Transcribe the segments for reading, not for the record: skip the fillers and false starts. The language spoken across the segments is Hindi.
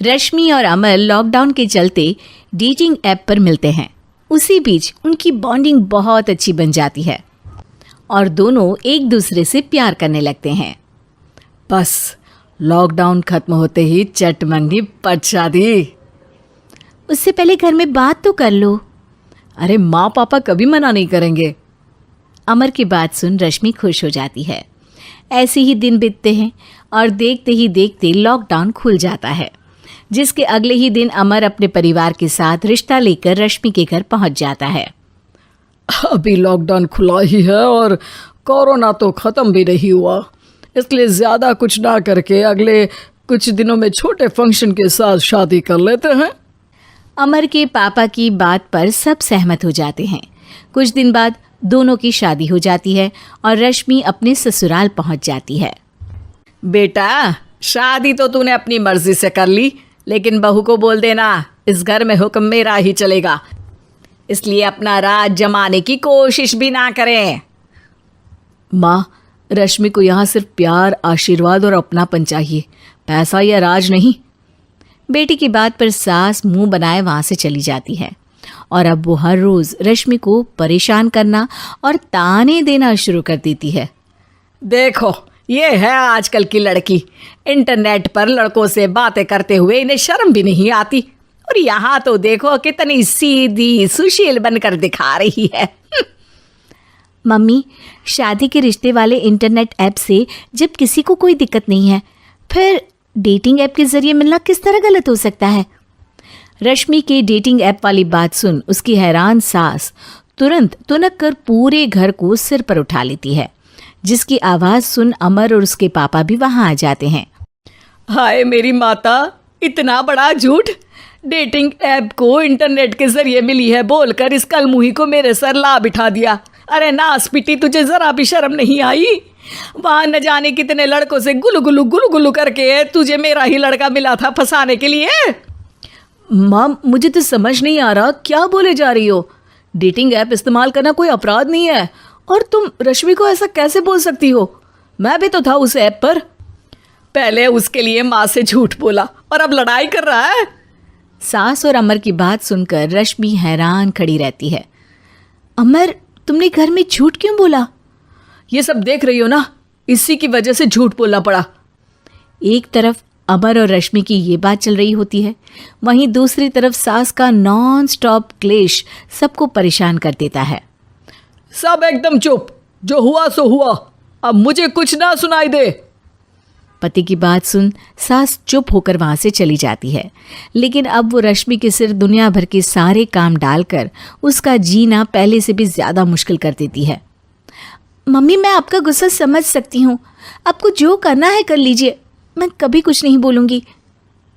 रश्मि और अमर लॉकडाउन के चलते डेटिंग ऐप पर मिलते हैं। उसी बीच उनकी बॉन्डिंग बहुत अच्छी बन जाती है और दोनों एक दूसरे से प्यार करने लगते हैं। बस लॉकडाउन खत्म होते ही चट मंगनी पट शादी। उससे पहले घर में बात तो कर लो। अरे माँ पापा कभी मना नहीं करेंगे। अमर की बात सुन रश्मि खुश हो जाती है। ऐसे ही दिन बीतते हैं और देखते ही देखते लॉकडाउन खुल जाता है, जिसके अगले ही दिन अमर अपने परिवार के साथ रिश्ता लेकर रश्मि के घर पहुंच जाता है। अभी लॉकडाउन खुला ही है और कोरोना तो ख़त्म भी नहीं हुआ, इसलिए ज़्यादा कुछ ना करके अगले कुछ दिनों में छोटे फंक्शन के साथ शादी कर लेते हैं। अमर के पापा की बात पर सब सहमत हो जाते हैं। कुछ दिन बाद दोनों की शादी हो जाती है और रश्मि अपने ससुराल पहुंच जाती है। बेटा, शादी तो तूने अपनी मर्जी से कर ली, लेकिन बहू को बोल देना इस घर में हुक्म मेरा ही चलेगा, इसलिए अपना राज जमाने की कोशिश भी ना करें। माँ, रश्मि को यहाँ सिर्फ प्यार, आशीर्वाद और अपनापन चाहिए, पैसा या राज नहीं। बेटी की बात पर सास मुंह बनाए वहां से चली जाती है और अब वो हर रोज रश्मि को परेशान करना और ताने देना शुरू कर देती है। देखो, ये है आजकल की लड़की, इंटरनेट पर लड़कों से बातें करते हुए इन्हें शर्म भी नहीं आती, और यहाँ तो देखो कितनी सीधी सुशील बनकर दिखा रही है। मम्मी, शादी के रिश्ते वाले इंटरनेट ऐप से जब किसी को कोई दिक्कत नहीं है, फिर डेटिंग ऐप के जरिए मिलना किस तरह गलत हो सकता है? रश्मि के डेटिंग ऐप वाली बात सुन उसकी हैरान सास तुरंत तुनक कर पूरे घर को सिर पर उठा लेती है, जिसकी आवाज़ सुन अमर और उसके पापा भी वहाँ आ जाते हैं। हाय मेरी माता, इतना बड़ा झूठ! डेटिंग ऐप को इंटरनेट के जरिए मिली है बोलकर इस कलमुही को मेरे सर ला बिठा दिया। अरे नास पिटी, तुझे जरा भी शर्म नहीं आई? वहाँ न जाने कितने लड़कों से गुलू गुलू करके तुझे मेरा ही लड़का मिला था फंसाने के लिए। माँ, मुझे तो समझ नहीं आ रहा क्या बोले जा रही हो। डेटिंग ऐप इस्तेमाल करना कोई अपराध नहीं है, और तुम रश्मि को ऐसा कैसे बोल सकती हो? मैं भी तो था उस ऐप पर। पहले उसके लिए माँ से झूठ बोला और अब लड़ाई कर रहा है। सास और अमर की बात सुनकर रश्मि हैरान खड़ी रहती है। अमर, तुमने घर में झूठ क्यों बोला? ये सब देख रही हो ना, इसी की वजह से झूठ बोलना पड़ा। एक तरफ अमर और रश्मि की ये बात चल रही होती है, वहीं दूसरी तरफ सास का नॉन स्टॉप क्लेश सबको परेशान कर देता है। सब एकदम चुप, जो हुआ सो हुआ, अब मुझे कुछ ना सुनाई दे। पति की बात सुन सास चुप होकर वहां से चली जाती है, लेकिन अब वो रश्मि के सिर दुनिया भर के सारे काम डालकर उसका जीना पहले से भी ज्यादा मुश्किल कर देती है। मम्मी, मैं आपका गुस्सा समझ सकती हूँ, आपको जो करना है कर लीजिए, मैं कभी कुछ नहीं बोलूँगी।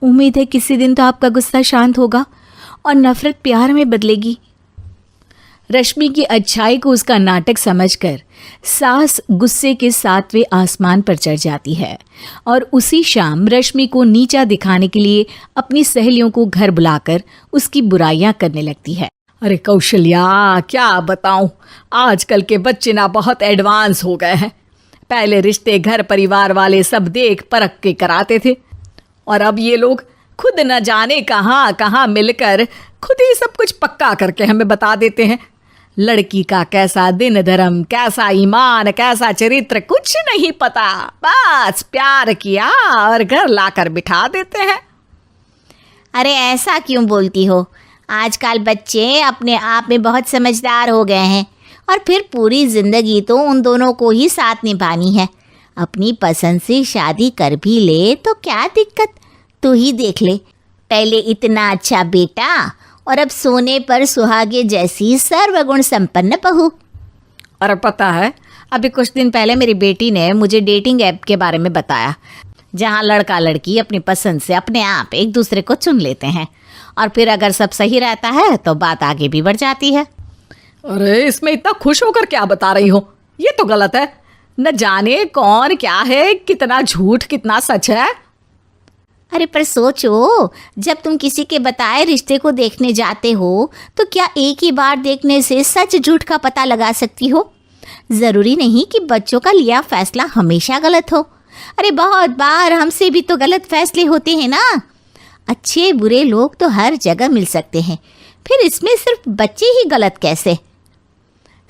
उम्मीद है किसी दिन तो आपका गुस्सा शांत होगा और नफरत प्यार में बदलेगी। रश्मि की अच्छाई को उसका नाटक समझकर सास गुस्से के 7वें आसमान पर चढ़ जाती है और उसी शाम रश्मि को नीचा दिखाने के लिए अपनी सहेलियों को घर बुलाकर उसकी बुराइयां करने लगती है। अरे कौशल्या, क्या बताऊं, आजकल के बच्चे ना बहुत एडवांस हो गए हैं। पहले रिश्ते घर परिवार वाले सब देख परख के कराते थे, और अब ये लोग खुद न जाने कहाँ कहाँ मिलकर खुद ही सब कुछ पक्का करके हमें बता देते हैं। लड़की का कैसा दिन धर्म, कैसा ईमान, कैसा चरित्र कुछ नहीं पता, बस प्यार किया और घर लाकर बिठा देते हैं। अरे ऐसा क्यों बोलती हो? आजकल बच्चे अपने आप में बहुत समझदार हो गए हैं, और फिर पूरी ज़िंदगी तो उन दोनों को ही साथ निभानी है। अपनी पसंद से शादी कर भी ले तो क्या दिक्कत? तू ही देख ले, पहले इतना अच्छा बेटा और अब सोने पर सुहागे जैसी सर्वगुण संपन्न बहू। और पता है, अभी कुछ दिन पहले मेरी बेटी ने मुझे डेटिंग ऐप के बारे में बताया, जहाँ लड़का लड़की अपनी पसंद से अपने आप एक दूसरे को चुन लेते हैं, और फिर अगर सब सही रहता है तो बात आगे भी बढ़ जाती है। अरे इसमें इतना खुश होकर क्या बता रही हो? ये तो गलत है। न जाने कौन क्या है, कितना झूठ कितना सच है। अरे पर सोचो, जब तुम किसी के बताए रिश्ते को देखने जाते हो तो क्या एक ही बार देखने से सच झूठ का पता लगा सकती हो? ज़रूरी नहीं कि बच्चों का लिया फैसला हमेशा गलत हो। अरे बहुत बार हमसे भी तो गलत फैसले होते हैं ना। अच्छे बुरे लोग तो हर जगह मिल सकते हैं, फिर इसमें सिर्फ बच्चे ही गलत कैसे?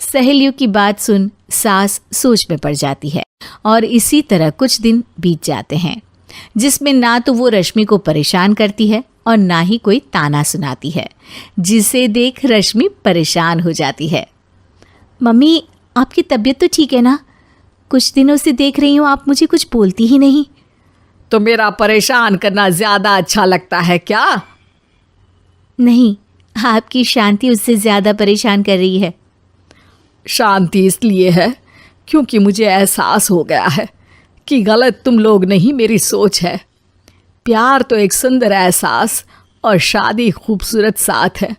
सहेलियों की बात सुन सास सोच में पड़ जाती है और इसी तरह कुछ दिन बीत जाते हैं जिसमें ना तो वो रश्मि को परेशान करती है और ना ही कोई ताना सुनाती है, जिसे देख रश्मि परेशान हो जाती है। मम्मी, आपकी तबीयत तो ठीक है ना? कुछ दिनों से देख रही हूँ आप मुझे कुछ बोलती ही नहीं। तो मेरा परेशान करना ज्यादा अच्छा लगता है क्या? नहीं, आपकी शांति उससे ज्यादा परेशान कर रही है। शांति इसलिए है क्योंकि मुझे एहसास हो गया है कि गलत तुम लोग नहीं, मेरी सोच है। प्यार तो एक सुंदर एहसास और शादी खूबसूरत साथ है।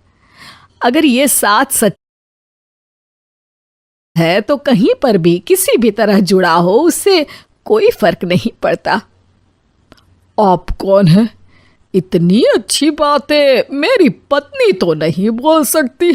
अगर ये साथ सच है तो कहीं पर भी किसी भी तरह जुड़ा हो, उससे कोई फर्क नहीं पड़ता। आप कौन है? इतनी अच्छी बातें मेरी पत्नी तो नहीं बोल सकती।